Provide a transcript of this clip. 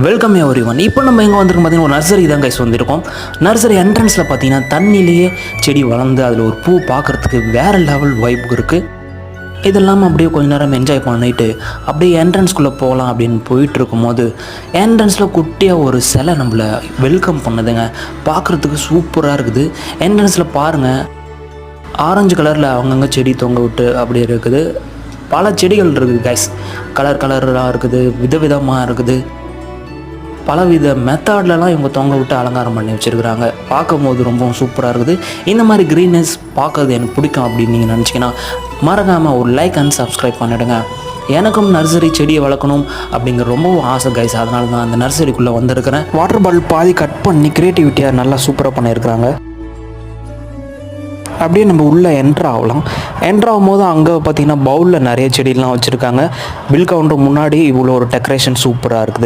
Welcome everyone. இப்போ நம்ம எங்கே வந்திருக்கோம் பார்த்தீங்கன்னா, ஒரு நர்சரி தான் கைஸ் வந்திருக்கோம். நர்சரி என்ட்ரன்ஸில் பார்த்தீங்கன்னா தண்ணியிலேயே செடி வளர்ந்து அதில் ஒரு பூ பார்க்குறதுக்கு வேறு லெவல் வைப் இருக்குது. இதெல்லாம் அப்படியே கொஞ்ச நேரம் என்ஜாய் பண்ணிட்டு அப்படியே என்ட்ரன்ஸ்குள்ளே போகலாம் அப்படின்னு போயிட்டு இருக்கும்போது என்ட்ரன்ஸில் குட்டியாக ஒரு சிலை நம்மளை வெல்கம் பண்ணுதுங்க. பார்க்குறதுக்கு சூப்பராக இருக்குது. என்ட்ரன்ஸில் பாருங்கள், ஆரஞ்சு கலரில் அவங்கங்க செடி தொங்க விட்டு அப்படி இருக்குது. பல செடிகள் இருக்குது கைஸ், கலர் கலராக இருக்குது, விதவிதமாக இருக்குது. பலவித மெத்தட்லலாம் இவங்க தொங்க விட்டு அலங்காரம் பண்ணி வச்சுருக்குறாங்க. பார்க்கும்போது ரொம்ப சூப்பராக இருக்குது. இந்த மாதிரி க்ரீனஸ் பார்க்குறது எனக்கு பிடிக்கும் அப்படின்னு நீங்கள் நினச்சிங்கன்னா மறக்காமல் ஒரு லைக் அண்ட் சப்ஸ்கிரைப் பண்ணிவிடுங்க. எனக்கும் நர்சரி செடியை வளர்க்கணும் அப்படிங்கிற ரொம்பவும் ஆசை கைஸ். அதனால தான் அந்த நர்சரிக்குள்ளே வந்திருக்கிறேன். வாட்டர் பாட்டில் பாதி கட் பண்ணி க்ரியேட்டிவிட்டியாக நல்லா சூப்பராக பண்ணியிருக்கிறாங்க. அப்படியே நம்ம உள்ளே என்ட்ரு ஆகலாம். என்ட்ரு ஆகும்போது அங்கே பார்த்தீங்கன்னா பவுலில் நிறைய செடியெலாம் வச்சுருக்காங்க. பில் கவுண்டர் முன்னாடி இவ்வளோ ஒரு டெக்கரேஷன் சூப்பராக இருக்குது.